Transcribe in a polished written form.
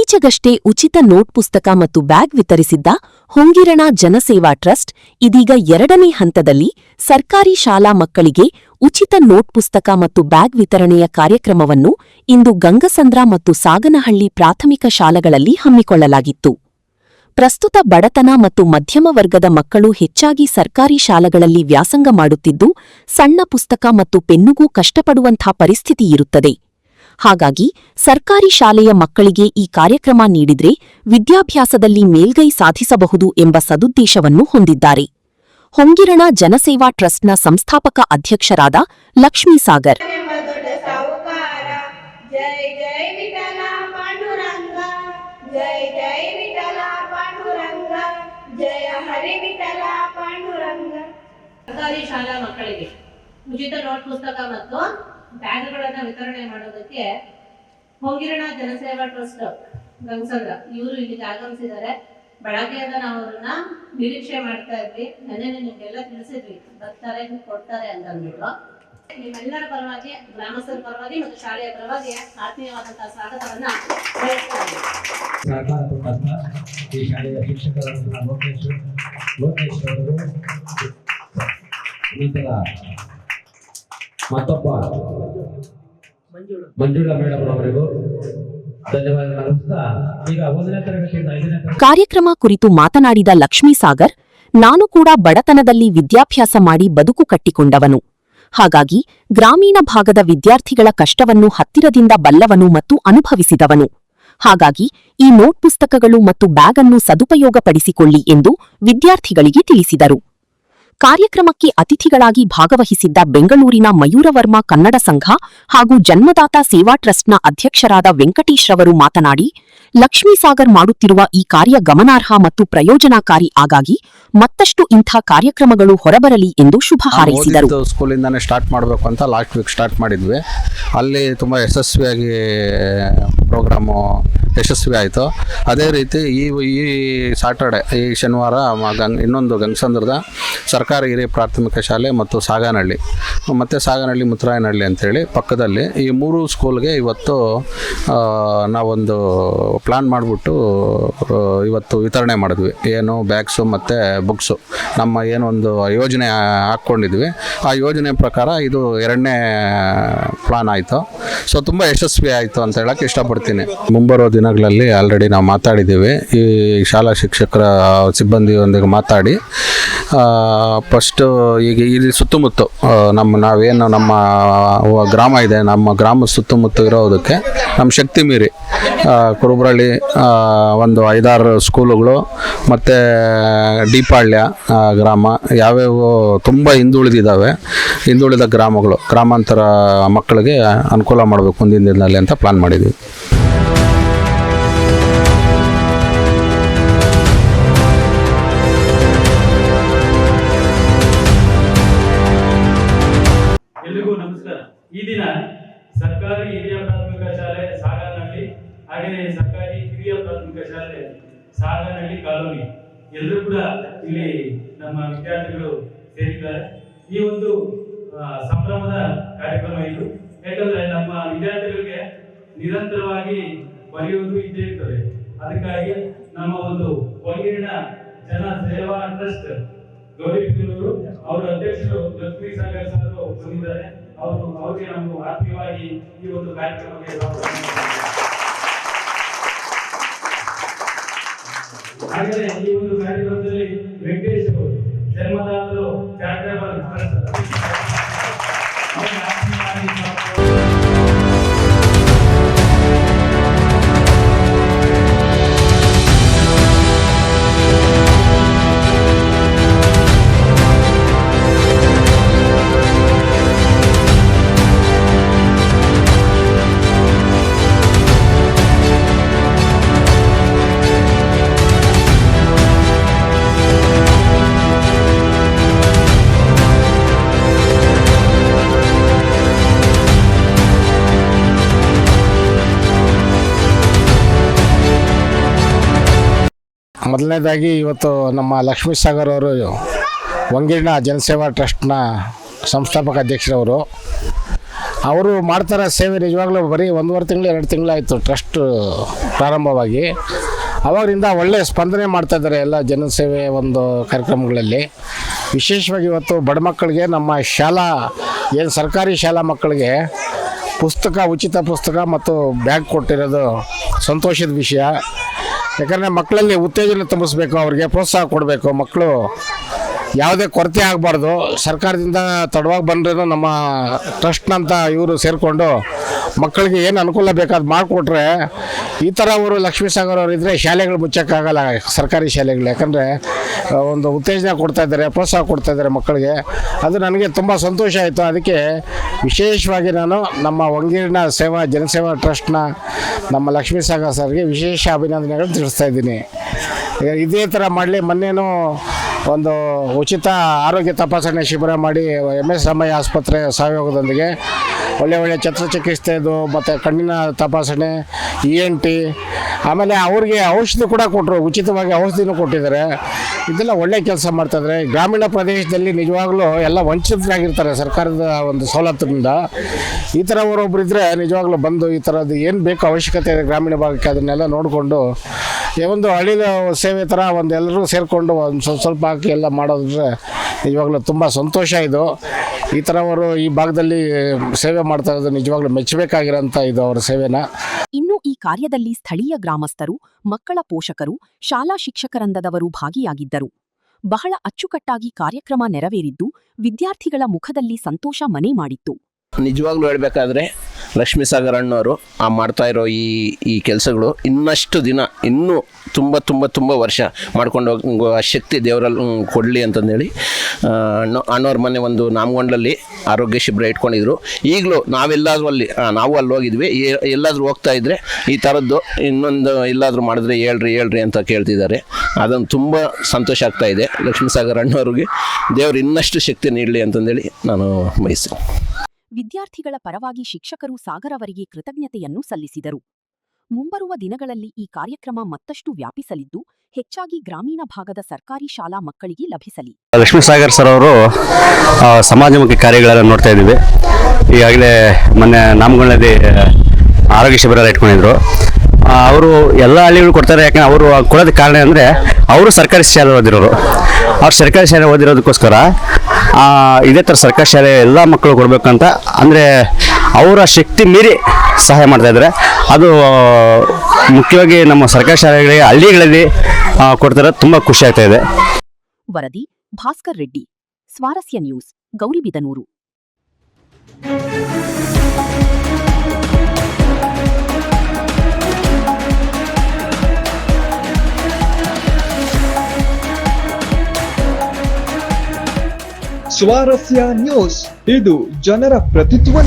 ಇತ್ತೀಚೆಗಷ್ಟೇ ಉಚಿತ ನೋಟ್ ಪುಸ್ತಕ ಮತ್ತು ಬ್ಯಾಗ್ ವಿತರಿಸಿದ್ದ ಹೊಂಗಿರಣ ಜನಸೇವಾ ಟ್ರಸ್ಟ್ ಇದೀಗ 2ನೇ ಹಂತದಲ್ಲಿ ಸರ್ಕಾರಿ ಶಾಲಾ ಮಕ್ಕಳಿಗೆ ಉಚಿತ ನೋಟ್ ಪುಸ್ತಕ ಮತ್ತು ಬ್ಯಾಗ್ ವಿತರಣೆಯ ಕಾರ್ಯಕ್ರಮವನ್ನು ಇಂದು ಗಂಗಸಂದ್ರ ಮತ್ತು ಸಾಗನಹಳ್ಳಿ ಪ್ರಾಥಮಿಕ ಶಾಲೆಗಳಲ್ಲಿ ಹಮ್ಮಿಕೊಳ್ಳಲಾಗಿತ್ತು. ಪ್ರಸ್ತುತ ಬಡತನ ಮತ್ತು ಮಧ್ಯಮ ವರ್ಗದ ಮಕ್ಕಳು ಹೆಚ್ಚಾಗಿ ಸರ್ಕಾರಿ ಶಾಲೆಗಳಲ್ಲಿ ವ್ಯಾಸಂಗ ಮಾಡುತ್ತಿದ್ದು, ಸಣ್ಣ ಪುಸ್ತಕ ಮತ್ತು ಪೆನ್ನುಗೂ ಕಷ್ಟಪಡುವಂಥ ಪರಿಸ್ಥಿತಿಯಿರುತ್ತದೆ. ಹಾಗಾಗಿ ಸರ್ಕಾರಿ ಶಾಲೆಯ ಮಕ್ಕಳಿಗೆ ಈ ಕಾರ್ಯಕ್ರಮ ನೀಡಿದ್ರೆ ವಿದ್ಯಾಭ್ಯಾಸದಲ್ಲಿ ಮೇಲ್ಗೈ ಸಾಧಿಸಬಹುದು ಎಂಬ ಸದುದ್ದೇಶವನ್ನು ಹೊಂದಿದ್ದಾರೆ. ಹೊಂಗಿರಣ ಜನಸೇವಾ ಟ್ರಸ್ಟ್ನ ಸಂಸ್ಥಾಪಕ ಅಧ್ಯಕ್ಷರಾದ ಲಕ್ಷ್ಮೀ ಸಾಗರ್ ಸರ್ಕಾರಿ ಶಾಲಾ ಮಕ್ಕಳಿಗೆ ಉಚಿತ ನೋಟ್ ಪುಸ್ತಕ ಮತ್ತು ಬ್ಯಾಗ್ಗಳನ್ನು ವಿತರಣೆ ಮಾಡೋದಕ್ಕೆ ಹೊಂಗಿರಣ ಜನಸೇವಾ ಟ್ರಸ್ಟ್ ಗಂಗಸಂದ್ರ ಇವರು ಇಲ್ಲಿಗೆ ಆಗಮಿಸಿದ್ದಾರೆ. ಬೆಳಗ್ಗೆಯಿಂದ ನಾವು ಅವ್ರನ್ನ ನಿರೀಕ್ಷೆ ಮಾಡ್ತಾ ಇದ್ವಿ. ನೆನ್ನೆ ನಿಮ್ಗೆಲ್ಲ ತಿಳಿಸಿದ್ವಿ ಬರ್ತಾರೆ ಕೊಡ್ತಾರೆ ಅಂತ ಅಂದ್ಬಿಟ್ಟು. ನಿಮ್ಮೆಲ್ಲರ ಪರವಾಗಿ, ಗ್ರಾಮಸ್ಥರ ಪರವಾಗಿ ಮತ್ತು ಶಾಲೆಯ ಪರವಾಗಿ ಆತ್ಮೀಯವಾದಂತಹ ಸ್ವಾಗತವನ್ನ ಬಯಸ್ತಾ ಇದ್ದೀವಿ. ಈ ಶಾಲೆಯ ಶಿಕ್ಷಕರಾದ ಲೋಕೇಶ್ ಅವರು, ನಂತರ ಮತ್ತೊಬ್ಬ ಮಂಜುಳಾ ಮೇಡಮ್ ಅವರಿಗೂ ಧನ್ಯವಾದ. ಈಗ 1ನೇ ತರಗತಿಯಿಂದ 5ನೇ ತರಗತಿ ಕಾರ್ಯಕ್ರಮ ಕುರಿತು ಮಾತನಾಡಿದ ಲಕ್ಷ್ಮೀ ಸಾಗರ್, ನಾನು ಕೂಡ ಬಡತನದಲ್ಲಿ ವಿದ್ಯಾಭ್ಯಾಸ ಮಾಡಿ ಬದುಕು ಕಟ್ಟಿಕೊಂಡವನು. ಹಾಗಾಗಿ ಗ್ರಾಮೀಣ ಭಾಗದ ವಿದ್ಯಾರ್ಥಿಗಳ ಕಷ್ಟವನ್ನು ಹತ್ತಿರದಿಂದ ಬಲ್ಲವನು ಮತ್ತು ಅನುಭವಿಸಿದವನು. ಹಾಗಾಗಿ ಈ ನೋಟ್ ಪುಸ್ತಕಗಳು ಮತ್ತು ಬ್ಯಾಗ್ ಅನ್ನು ಸದುಪಯೋಗಪಡಿಸಿಕೊಳ್ಳಿ ಎಂದು ವಿದ್ಯಾರ್ಥಿಗಳಿಗೆ ತಿಳಿಸಿದರು. ಕಾರ್ಯಕ್ರಮಕ್ಕೆ ಅತಿಥಿಗಳಾಗಿ ಭಾಗವಹಿಸಿದ್ದ ಬೆಂಗಳೂರಿನ ಮಯೂರವರ್ಮ ಕನ್ನಡ ಸಂಘ ಹಾಗೂ ಜನ್ಮದಾತ ಸೇವಾ ಟ್ರಸ್ಟ್ನ ಅಧ್ಯಕ್ಷರಾದ ವೆಂಕಟೇಶ್ ರವರು ಮಾತನಾಡಿ, ಲಕ್ಷ್ಮೀಸಾಗರ್ ಮಾಡುತ್ತಿರುವ ಈ ಕಾರ್ಯ ಗಮನಾರ್ಹ ಮತ್ತು ಪ್ರಯೋಜನಕಾರಿ. ಹಾಗಾಗಿ ಮತ್ತಷ್ಟು ಇಂಥ ಕಾರ್ಯಕ್ರಮಗಳು ಹೊರಬರಲಿ ಎಂದು ಶುಭ ಹಾರೈಸಿದರು. ಸ್ಕೂಲಿಂದಾನೇ ಸ್ಟಾರ್ಟ್ ಮಾಡಬೇಕು ಅಂತ ಲಾಸ್ಟ್ ವೀಕ್ ಸ್ಟಾರ್ಟ್ ಮಾಡಿದ್ವಿ. ಅಲ್ಲಿ ತುಂಬ ಯಶಸ್ವಿಯಾಗಿ ಪ್ರೋಗ್ರಾಮು ಯಶಸ್ವಿ ಆಯಿತು. ಅದೇ ರೀತಿ ಈ ಸಾಟರ್ಡೆ, ಈ ಶನಿವಾರ ಇನ್ನೊಂದು ಗಂಗಸಂದ್ರದ ಸರ್ಕಾರಿ ಹಿರಿಯ ಪ್ರಾಥಮಿಕ ಶಾಲೆ ಮತ್ತು ಸಾಗನಹಳ್ಳಿ ಮುತ್ತರಾಯನಹಳ್ಳಿ ಅಂತೇಳಿ ಪಕ್ಕದಲ್ಲಿ ಈ 3 ಸ್ಕೂಲ್ಗೆ ಇವತ್ತು ನಾವೊಂದು ಪ್ಲಾನ್ ಮಾಡಿಬಿಟ್ಟು ಇವತ್ತು ವಿತರಣೆ ಮಾಡಿದ್ವಿ. ಏನು ಬ್ಯಾಗ್ಸು ಮತ್ತು ಬುಕ್ಸು ನಮ್ಮ ಏನೊಂದು ಯೋಜನೆ ಹಾಕ್ಕೊಂಡಿದ್ವಿ. ಆ ಯೋಜನೆ ಪ್ರಕಾರ ಇದು 2ನೇ ಪ್ಲಾನ್ ಆಯಿತು. ಸೊ ತುಂಬ ಯಶಸ್ವಿ ಆಯಿತು ಅಂತ ಹೇಳೋಕ್ಕೆ ಇಷ್ಟಪಡ್ತೀನಿ. ಮುಂಬರುವ ದಿನಗಳಲ್ಲಿ ಆಲ್ರೆಡಿ ನಾವು ಮಾತಾಡಿದ್ದೀವಿ. ಈ ಶಾಲಾ ಶಿಕ್ಷಕರ ಸಿಬ್ಬಂದಿಯೊಂದಿಗೆ ಮಾತಾಡಿ ಫಸ್ಟು ಈಗ ಇಲ್ಲಿ ಸುತ್ತಮುತ್ತ ನಾವೇನು ನಮ್ಮ ಗ್ರಾಮ ಇದೆ, ನಮ್ಮ ಗ್ರಾಮದ ಸುತ್ತಮುತ್ತ ಇರೋದಕ್ಕೆ ನಮ್ಮ ಶಕ್ತಿ ಮೀರಿ ಕುರುಬ್ರಳ್ಳಿ ಒಂದು 5-6 ಸ್ಕೂಲುಗಳು ಮತ್ತು ದೀಪಾಳ್ಯ ಗ್ರಾಮ ಯಾವ್ಯಾವ ತುಂಬ ಹಿಂದುಳಿದ ಗ್ರಾಮಗಳು, ಗ್ರಾಮಾಂತರ ಮಕ್ಕಳಿಗೆ ಅನುಕೂಲ ಮಾಡಬೇಕು ಮುಂದಿನ ದಿನದಲ್ಲಿ ಅಂತ ಪ್ಲಾನ್ ಮಾಡಿದ್ವಿ. ಎಲ್ರಿಗೂ ನಮಸ್ಕಾರ. ಈ ದಿನ ಸರ್ಕಾರಿ ಹಿರಿಯ ಪ್ರಾಥಮಿಕ ಶಾಲೆ ಸಾಗನಹಳ್ಳಿ ಹಾಗೆಯೇ ಸರ್ಕಾರಿ ಹಿರಿಯ ಪ್ರಾಥಮಿಕ ಶಾಲೆ ಸಾಗನಹಳ್ಳಿ ಕಾಲೋನಿ ಎಲ್ಲರೂ ಕೂಡ ಇಲ್ಲಿ ನಮ್ಮ ವಿದ್ಯಾರ್ಥಿಗಳು ಸೇರಿದ್ದಾರೆ. ಈ ಒಂದು ಸಂಭ್ರಮದ ಕಾರ್ಯಕ್ರಮ ಇದು. ಯಾಕಂದ್ರೆ ನಮ್ಮ ವಿದ್ಯಾರ್ಥಿಗಳಿಗೆ ನಿರಂತರವಾಗಿ ಬರೆಯುವುದು ಇದ್ದೇ ಇರ್ತದೆ. ಅದಕ್ಕಾಗಿ ನಮ್ಮ ಒಂದು ಹೊಂಗಿರಣ ಜನ ಸೇವಾ ಟ್ರಸ್ಟ್ ಗೌರಿಬಿದನೂರು ಅವರ ಅಧ್ಯಕ್ಷರು ಲಕ್ಷ್ಮೀ ಸಾಗರ್ ಸರ್ ಬಂದಿದ್ದಾರೆ. ಅವ್ರಿಗೆ ನಾವು ಆತ್ಮೀಯವಾಗಿ ಈ ಒಂದು ಕಾರ್ಯಕ್ರಮಕ್ಕೆ ಹಾಗೆಯೇ ಈ ಒಂದು ಕಾರ್ಯಕ್ರಮದಲ್ಲಿ ವೆಂಕಟೇಶ್ ಅವರು ಜನ್ಮದಾತರು ಚಾರಿಟೇಬಲ್ ಟ್ರಸ್ಟ್ ಮೊದಲನೇದಾಗಿ ಇವತ್ತು ನಮ್ಮ ಲಕ್ಷ್ಮೀ ಸಾಗರ್ ಅವರು ಹೊಂಗಿರಣ ಜನಸೇವಾ ಟ್ರಸ್ಟ್ನ ಸಂಸ್ಥಾಪಕ ಅಧ್ಯಕ್ಷರವರು. ಅವರು ಮಾಡ್ತಾರೋ ಸೇವೆ ನಿಜವಾಗ್ಲೂ ಬರೀ 1.5 ತಿಂಗಳು 2 ತಿಂಗಳಾಯಿತು ಟ್ರಸ್ಟ್ ಪ್ರಾರಂಭವಾಗಿ. ಅವಾಗಿಂದ ಒಳ್ಳೆಯ ಸ್ಪಂದನೆ ಮಾಡ್ತಾಯಿದ್ದಾರೆ ಎಲ್ಲ ಜನಸೇವೆ ಒಂದು ಕಾರ್ಯಕ್ರಮಗಳಲ್ಲಿ. ವಿಶೇಷವಾಗಿ ಇವತ್ತು ಬಡ ಮಕ್ಕಳಿಗೆ ನಮ್ಮ ಶಾಲಾ ಏನು ಸರ್ಕಾರಿ ಶಾಲಾ ಮಕ್ಕಳಿಗೆ ಉಚಿತ ಪುಸ್ತಕ ಮತ್ತು ಬ್ಯಾಗ್ ಕೊಟ್ಟಿರೋದು ಸಂತೋಷದ ವಿಷಯ. ಯಾಕಂದರೆ ಮಕ್ಕಳಲ್ಲಿ ಉತ್ತೇಜನ ತುಂಬಿಸ್ಬೇಕು, ಅವ್ರಿಗೆ ಪ್ರೋತ್ಸಾಹ ಕೊಡಬೇಕು. ಮಕ್ಕಳು ಯಾವುದೇ ಕೊರತೆ ಆಗಬಾರ್ದು. ಸರ್ಕಾರದಿಂದ ತಡವಾಗಿ ಬಂದ್ರೂ ನಮ್ಮ ಟ್ರಸ್ಟ್ನಂತ ಇವರು ಸೇರಿಕೊಂಡು ಮಕ್ಕಳಿಗೆ ಏನು ಅನುಕೂಲ ಬೇಕಾದ ಮಾಡಿಕೊಟ್ರೆ, ಈ ಥರ ಅವರು ಲಕ್ಷ್ಮೀ ಸಾಗರ್ ಅವರು ಇದ್ದರೆ ಶಾಲೆಗಳು ಮುಚ್ಚೋಕ್ಕಾಗಲ್ಲ, ಸರ್ಕಾರಿ ಶಾಲೆಗಳು. ಯಾಕಂದರೆ ಒಂದು ಉತ್ತೇಜನ ಕೊಡ್ತಾಯಿದ್ದಾರೆ, ಪ್ರೋತ್ಸಾಹ ಕೊಡ್ತಾಯಿದ್ದಾರೆ ಮಕ್ಕಳಿಗೆ. ಅದು ನನಗೆ ತುಂಬ ಸಂತೋಷ ಆಯಿತು. ಅದಕ್ಕೆ ವಿಶೇಷವಾಗಿ ನಾನು ನಮ್ಮ ಹೊಂಗೀರಣ ಜನಸೇವಾ ಟ್ರಸ್ಟ್ನ ನಮ್ಮ ಲಕ್ಷ್ಮೀ ಸಾಗರ್ ಸರ್ಗೆ ವಿಶೇಷ ಅಭಿನಂದನೆಗಳು ತಿಳಿಸ್ತಾ ಇದ್ದೀನಿ. ಇದೇ ಥರ ಮಾಡಲಿ. ಮೊನ್ನೆನೂ ಒಂದು ಉಚಿತ ಆರೋಗ್ಯ ತಪಾಸಣೆ ಶಿಬಿರ ಮಾಡಿ MS ರಾಮಯ್ಯ ಆಸ್ಪತ್ರೆ ಸಹಯೋಗದೊಂದಿಗೆ ಒಳ್ಳೆ ಶಸ್ತ್ರಚಿಕಿತ್ಸೆದು ಮತ್ತು ಕಣ್ಣಿನ ತಪಾಸಣೆ, ENT, ಆಮೇಲೆ ಅವ್ರಿಗೆ ಔಷಧಿ ಕೂಡ ಕೊಟ್ಟರು, ಉಚಿತವಾಗಿ ಔಷಧಿನೂ ಕೊಟ್ಟಿದ್ದಾರೆ. ಇದೆಲ್ಲ ಒಳ್ಳೆ ಕೆಲಸ ಮಾಡ್ತಾಯಿದ್ದಾರೆ. ಗ್ರಾಮೀಣ ಪ್ರದೇಶದಲ್ಲಿ ನಿಜವಾಗ್ಲೂ ಎಲ್ಲ ವಂಚಿತರಾಗಿರ್ತಾರೆ ಸರ್ಕಾರದ ಒಂದು ಸವಲತ್ತಿನಿಂದ. ಈ ಥರ ಅವರೊಬ್ಬರು ಇದ್ದರೆ ನಿಜವಾಗ್ಲೂ ಬಂದು ಈ ಥರದ್ದು ಏನು ಬೇಕು ಅವಶ್ಯಕತೆ ಇದೆ ಗ್ರಾಮೀಣ ಭಾಗಕ್ಕೆ ಅದನ್ನೆಲ್ಲ ನೋಡಿಕೊಂಡು ಒಂದು ಹಳ್ಳಿಯ ಸೇವೆ ಥರ ಒಂದು ಎಲ್ಲರೂ ಸೇರಿಕೊಂಡು ಒಂದು ಸ್ವಲ್ಪ ಹಾಕಿ ಎಲ್ಲ ಮಾಡೋದ್ರೆ ನಿಜವಾಗ್ಲೂ ತುಂಬ ಸಂತೋಷ. ಇದು ಈ ಥರ ಅವರು ಈ ಭಾಗದಲ್ಲಿ ಸೇವೆ ಮಾಡ್ತಾ ಇರೋದು ನಿಜವಾಗ್ಲೂ ಮೆಚ್ಚಬೇಕಾಗಿರೋಂಥ ಇದು ಅವರ ಸೇವೆನ. ಇನ್ನು ಈ ಕಾರ್ಯದಲ್ಲಿ ಸ್ಥಳೀಯ ಗ್ರಾಮಸ್ಥರು, ಮಕ್ಕಳ ಪೋಷಕರು, ಶಾಲಾ ಶಿಕ್ಷಕರಂದದವರು ಭಾಗಿಯಾಗಿದ್ದರು. ಬಹಳ ಅಚ್ಚುಕಟ್ಟಾಗಿ ಕಾರ್ಯಕ್ರಮ ನೆರವೇರಿದ್ದು ವಿದ್ಯಾರ್ಥಿಗಳ ಮುಖದಲ್ಲಿ ಸಂತೋಷ ಮನೆ ಮಾಡಿತ್ತು. ನಿಜವಾಗ್ಲೂ ಹೇಳಬೇಕಾದ್ರೆ ಲಕ್ಷ್ಮೀ ಸಾಗರ್ ಅಣ್ಣವರು ಮಾಡ್ತಾ ಇರೋ ಈ ಕೆಲಸಗಳು ಇನ್ನಷ್ಟು ದಿನ ಇನ್ನೂ ತುಂಬ ವರ್ಷ ಮಾಡ್ಕೊಂಡು ಹೋಗೋ ಶಕ್ತಿ ದೇವರಲ್ಲಿ ಕೊಡಲಿ ಅಂತಂದೇಳಿ ಅಣ್ಣವ್ರ ಮನೆ ಒಂದು ನಾಮಗೊಂಡಲ್ಲಿ ಆರೋಗ್ಯ ಶಿಬಿರ ಇಟ್ಕೊಂಡಿದ್ರು. ಈಗಲೂ ನಾವೆಲ್ಲಾದರೂ ನಾವು ಅಲ್ಲಿ ಹೋಗಿದ್ವಿ. ಎಲ್ಲಾದರೂ ಹೋಗ್ತಾ ಇದ್ದರೆ ಈ ಥರದ್ದು ಇನ್ನೊಂದು ಎಲ್ಲಾದರೂ ಮಾಡಿದ್ರೆ ಹೇಳ್ರಿ ಅಂತ ಕೇಳ್ತಿದ್ದಾರೆ. ಅದನ್ನು ತುಂಬ ಸಂತೋಷ ಆಗ್ತಾ ಇದೆ. ಲಕ್ಷ್ಮೀ ಸಾಗರ್ ಅಣ್ಣವ್ರಿಗೆ ದೇವರು ಇನ್ನಷ್ಟು ಶಕ್ತಿ ನೀಡಲಿ ಅಂತಂದೇಳಿ ನಾನು ಬಯಸ್ತೀನಿ. ವಿದ್ಯಾರ್ಥಿಗಳ ಪರವಾಗಿ ಶಿಕ್ಷಕರು ಸಾಗರ್ ಅವರಿಗೆ ಕೃತಜ್ಞತೆಯನ್ನು ಸಲ್ಲಿಸಿದರು. ಮುಂಬರುವ ದಿನಗಳಲ್ಲಿ ಈ ಕಾರ್ಯಕ್ರಮ ಮತ್ತಷ್ಟು ವ್ಯಾಪಿಸಲಿದ್ದು ಹೆಚ್ಚಾಗಿ ಗ್ರಾಮೀಣ ಭಾಗದ ಸರ್ಕಾರಿ ಶಾಲಾ ಮಕ್ಕಳಿಗೆ ಲಭಿಸಲಿ. ಲಕ್ಷ್ಮೀ ಸಾಗರ್ ಸರ್ ಅವರು ಸಮಾಜಮುಖಿ ಕಾರ್ಯಗಳನ್ನು ನೋಡ್ತಾ ಇದ್ದೀವಿ. ಈಗಾಗಲೇ ಮೊನ್ನೆ ನಾಮಗಳಲ್ಲಿ ಆರೋಗ್ಯ ಶಿಬಿರ ಇಟ್ಕೊಂಡಿದ್ರು. ಅವರು ಎಲ್ಲ ಹಳ್ಳಿಗಳು ಕೊಡ್ತಾರೆ. ಯಾಕಂದ್ರೆ ಅವರು ಕೊಡೋದಕ್ಕೆ ಕಾರಣ ಅಂದರೆ ಅವರು ಸರ್ಕಾರಿ ಶಾಲೆ ಓದಿರೋರು. ಅವ್ರು ಸರ್ಕಾರಿ ಶಾಲೆ ಓದಿರೋದಕ್ಕೋಸ್ಕರ ಇದೇ ಥರ ಸರ್ಕಾರಿ ಶಾಲೆ ಎಲ್ಲ ಮಕ್ಕಳು ಕೊಡಬೇಕಂತ ಅಂದರೆ ಅವರ ಶಕ್ತಿ ಮೀರಿ ಸಹಾಯ ಮಾಡ್ತಾಯಿದ್ದಾರೆ. ಅದು ಮುಖ್ಯವಾಗಿ ನಮ್ಮ ಸರ್ಕಾರಿ ಶಾಲೆಗಳಿಗೆ ಹಳ್ಳಿಗಳಲ್ಲಿ ಕೊಡ್ತಾರೆ. ತುಂಬ ಖುಷಿ ಆಗ್ತಾ ಇದೆ. ವರದಿ ಭಾಸ್ಕರ್ ರೆಡ್ಡಿ, ಸ್ವಾರಸ್ಯ ನ್ಯೂಸ್, ಗೌರಿಬಿದನೂರು. ಸ್ವಾರಸ್ಯ ನ್ಯೂಸ್, ಇದು ಜನರ ಪ್ರತಿಧ್ವನಿ.